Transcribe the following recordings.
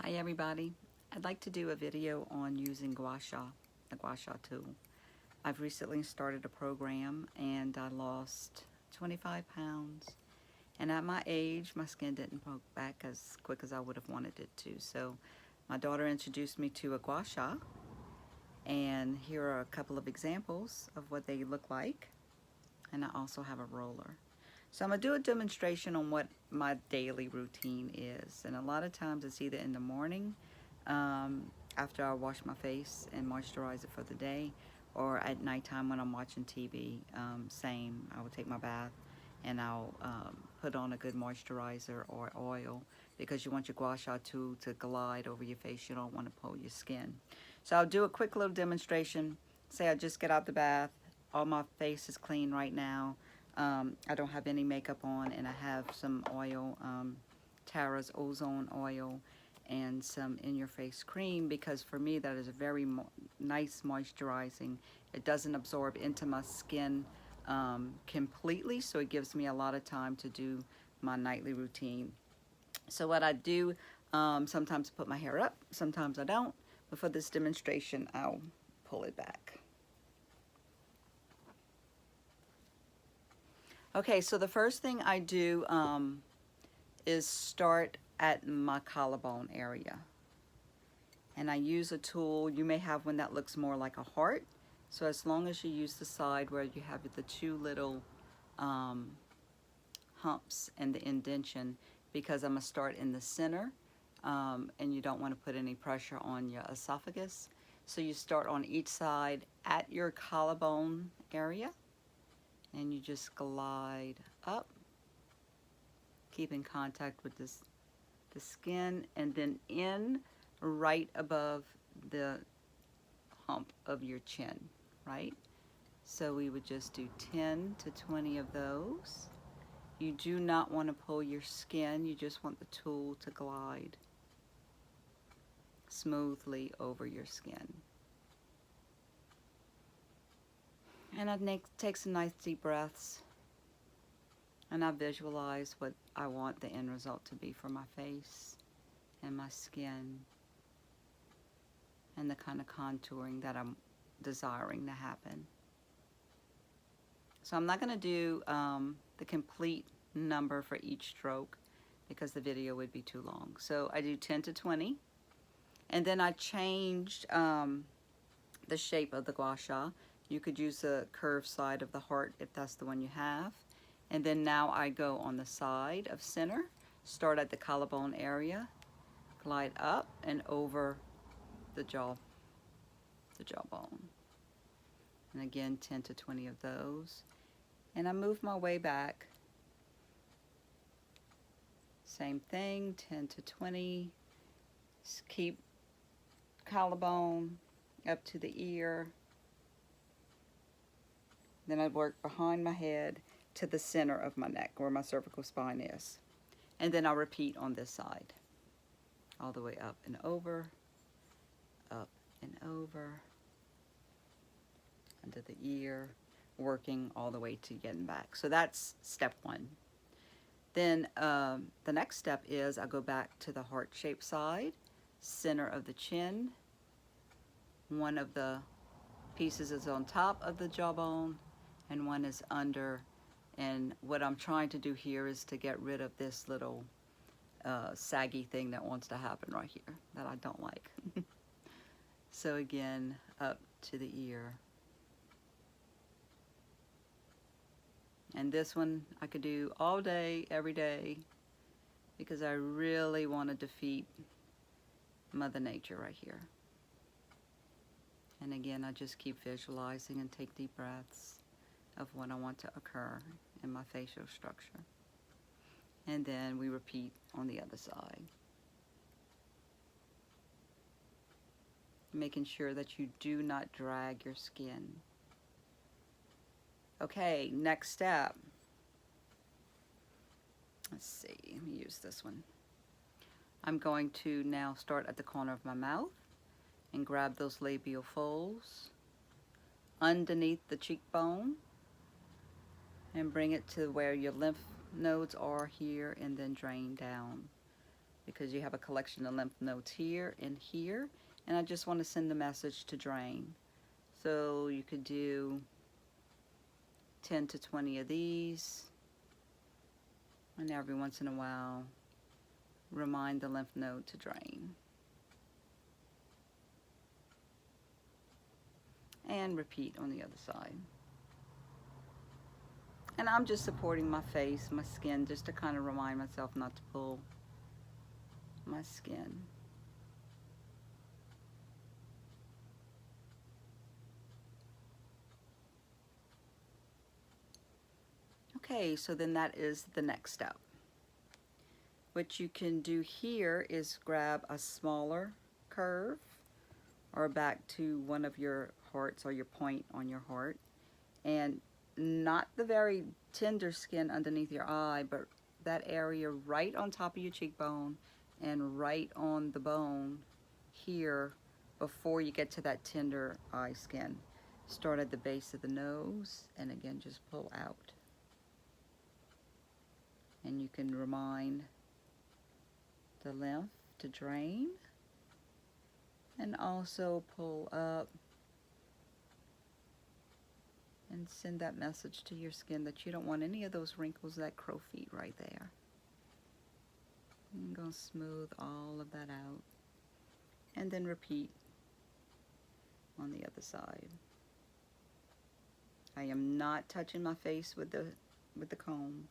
Hi everybody. I'd like to do a video on using Qua Sha, the Qua Sha tool. I've recently started a program and I lost 25 pounds. And at my age, my skin didn't poke back as quick as I would have wanted it to. So my daughter introduced me to a Qua Sha, and here are a couple of examples of what they look like. And I also have a roller. So I'm going to do a demonstration on what my daily routine is. And a lot of times it's either in the morning, after I wash my face and moisturize it for the day, or at nighttime when I'm watching TV. Same, I will take my bath and I'll put on a good moisturizer or oil, because you want your Gua Sha tool to glide over your face. You don't want to pull your skin. So I'll do a quick little demonstration. Say I just get out the bath. All my face is clean right now. I don't have any makeup on, and I have some oil, Tara's Ozone oil, and some in-your-face cream, because for me that is a very nice moisturizing. It doesn't absorb into my skin completely, so it gives me a lot of time to do my nightly routine. So what I do, sometimes I put my hair up, sometimes I don't, but for this demonstration I'll pull it back. Okay, so the first thing I do is start at my collarbone area. And I use a tool. You may have one that looks more like a heart. So as long as you use the side where you have the two little humps and the indentation, because I'm going to start in the center, and you don't want to put any pressure on your esophagus. So you start on each side at your collarbone area, and you just glide up, keep in contact with the skin, and then in right above the hump of your chin, right? So we would just do 10 to 20 of those. You do not want to pull your skin. You just want the tool to glide smoothly over your skin. And I take some nice deep breaths, and I visualize what I want the end result to be for my face and my skin, and the kind of contouring that I'm desiring to happen. So I'm not going to do the complete number for each stroke, because the video would be too long. So I do 10 to 20, and then I changed the shape of the Gua Sha. You could use the curved side of the heart if that's the one you have. And then now I go on the side of center, start at the collarbone area, glide up and over the jawbone. And again, 10 to 20 of those. And I move my way back. Same thing, 10 to 20. Just keep collarbone up to the ear. Then I work behind my head to the center of my neck, where my cervical spine is. And then I'll repeat on this side. All the way up and over, under the ear, working all the way to getting back. So that's step one. Then the next step is I go back to the heart-shaped side, center of the chin. One of the pieces is on top of the jawbone, and one is under. And what I'm trying to do here is to get rid of this little saggy thing that wants to happen right here that I don't like. So again, up to the ear. And this one I could do all day, every day, because I really want to defeat Mother Nature right here. And again, I just keep visualizing and take deep breaths of what I want to occur in my facial structure. And then we repeat on the other side. Making sure that you do not drag your skin. Okay, next step. Let's see, let me use this one. I'm going to now start at the corner of my mouth and grab those labial folds underneath the cheekbone and bring it to where your lymph nodes are here, and then drain down because you have a collection of lymph nodes here and here, and I just want to send the message to drain. So you could do 10 to 20 of these, and every once in a while remind the lymph node to drain. And repeat on the other side. And I'm just supporting my face, my skin, just to kind of remind myself not to pull my skin. Okay, so then that is the next step. What you can do here is grab a smaller curve or back to one of your hearts or your point on your heart, and not the very tender skin underneath your eye, but that area right on top of your cheekbone and right on the bone here before you get to that tender eye skin. Start at the base of the nose and again just pull out. And you can remind the lymph to drain and also pull up and send that message to your skin that you don't want any of those wrinkles, that crow feet right there. I'm going to smooth all of that out and then repeat on the other side. I am not touching my face with the comb.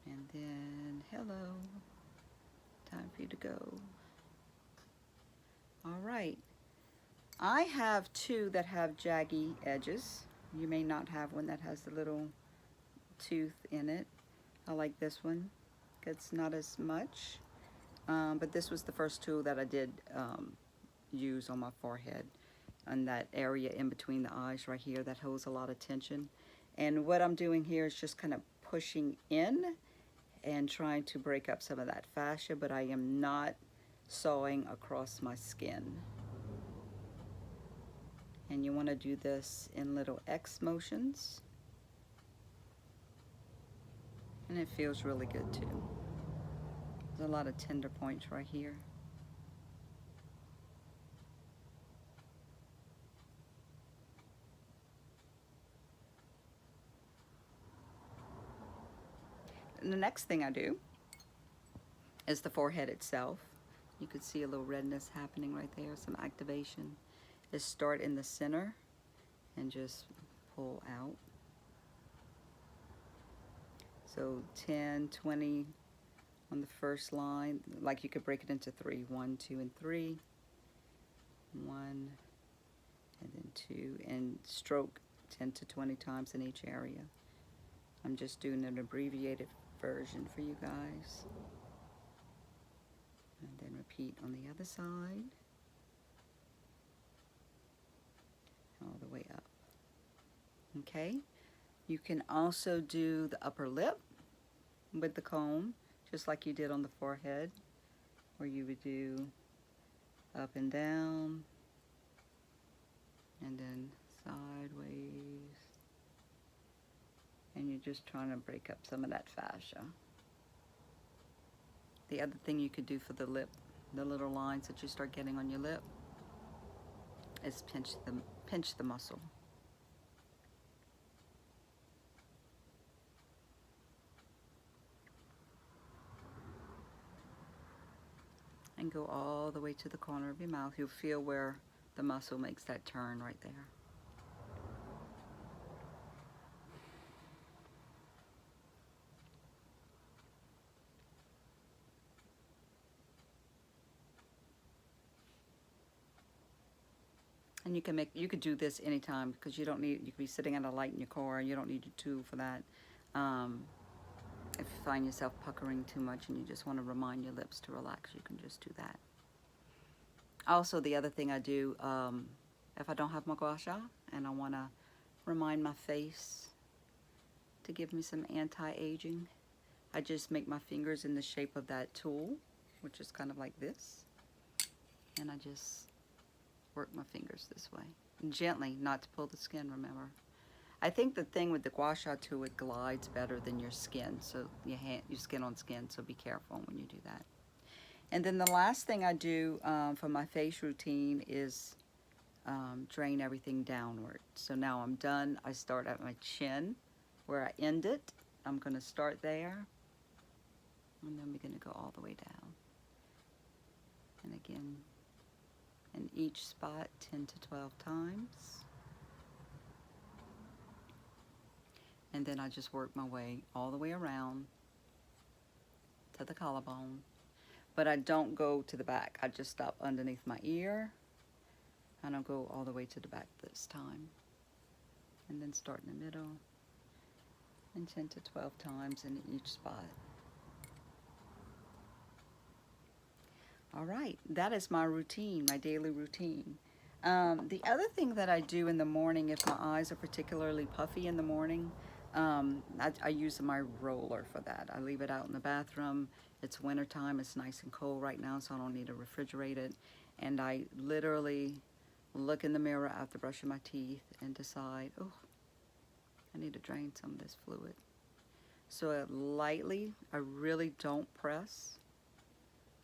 And then, hello, time for you to go. All right, I have two that have jaggy edges. You may not have one that has the little tooth in it. I like this one. It's not as much, but this was the first tool that I did use on my forehead, on that area in between the eyes right here that holds a lot of tension. And what I'm doing here is just kind of pushing in and trying to break up some of that fascia, but I am not sawing across my skin. And you want to do this in little X motions. And it feels really good too. There's a lot of tender points right here. And the next thing I do is the forehead itself. You could see a little redness happening right there, some activation. Is start in the center and just pull out. So 10, 20 on the first line, like you could break it into 3. 1, 2, and 3. 1, and then 2, and stroke 10 to 20 times in each area. I'm just doing an abbreviated version for you guys. And then repeat on the other side. All the way up. Okay, you can also do the upper lip with the comb, just like you did on the forehead, where you would do up and down, and then sideways, and you're just trying to break up some of that fascia. The other thing you could do for the lip, the little lines that you start getting on your lip, is pinch the muscle. And go all the way to the corner of your mouth. You'll feel where the muscle makes that turn right there. And you could do this anytime, because you don't need, you could be sitting at a light in your car and you don't need a tool for that. If you find yourself puckering too much and you just want to remind your lips to relax, you can just do that. Also, the other thing I do, if I don't have my Qua Sha and I want to remind my face to give me some anti-aging, I just make my fingers in the shape of that tool, which is kind of like this, and I just work my fingers this way. Gently, not to pull the skin, remember. I think the thing with the Qua Sha too, it glides better than your skin. So your skin on skin, so be careful when you do that. And then the last thing I do for my face routine is drain everything downward. So now I'm done. I start at my chin where I end it. I'm going to start there. And then we're going to go all the way down. And again, in each spot 10 to 12 times. And then I just work my way all the way around to the collarbone. But I don't go to the back. I just stop underneath my ear. I don't go all the way to the back this time. And then start in the middle. And 10 to 12 times in each spot. All right, that is my routine, my daily routine. The other thing that I do in the morning, if my eyes are particularly puffy in the morning, I use my roller for that. I leave it out in the bathroom. It's wintertime, it's nice and cold right now, so I don't need to refrigerate it. And I literally look in the mirror after brushing my teeth and decide, oh, I need to drain some of this fluid. So lightly, I really don't press.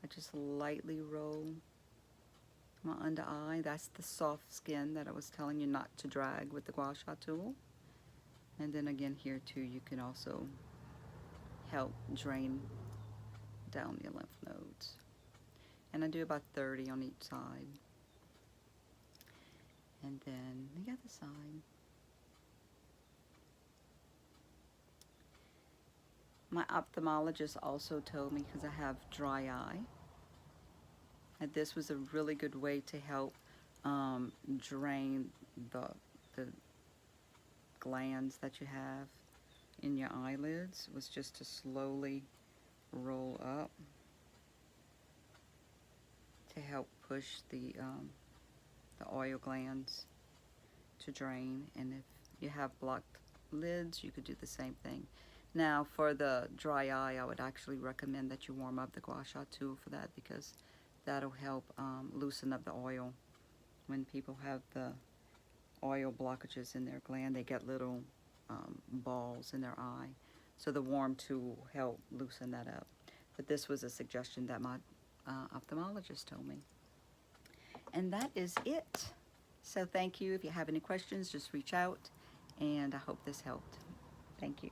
I just lightly roll my under eye. That's the soft skin that I was telling you not to drag with the Qua Sha tool. And then again here too, you can also help drain down your lymph nodes. And I do about 30 on each side. And then the other side. My ophthalmologist also told me, because I have dry eye, that this was a really good way to help drain the glands that you have in your eyelids, was just to slowly roll up to help push the oil glands to drain. And if you have blocked lids, you could do the same thing. Now for the dry eye, I would actually recommend that you warm up the Qua Sha tool for that, because that'll help loosen up the oil. When people have the oil blockages in their gland, they get little balls in their eye. So the warm tool will help loosen that up. But this was a suggestion that my ophthalmologist told me. And that is it. So thank you. If you have any questions, just reach out. And I hope this helped. Thank you.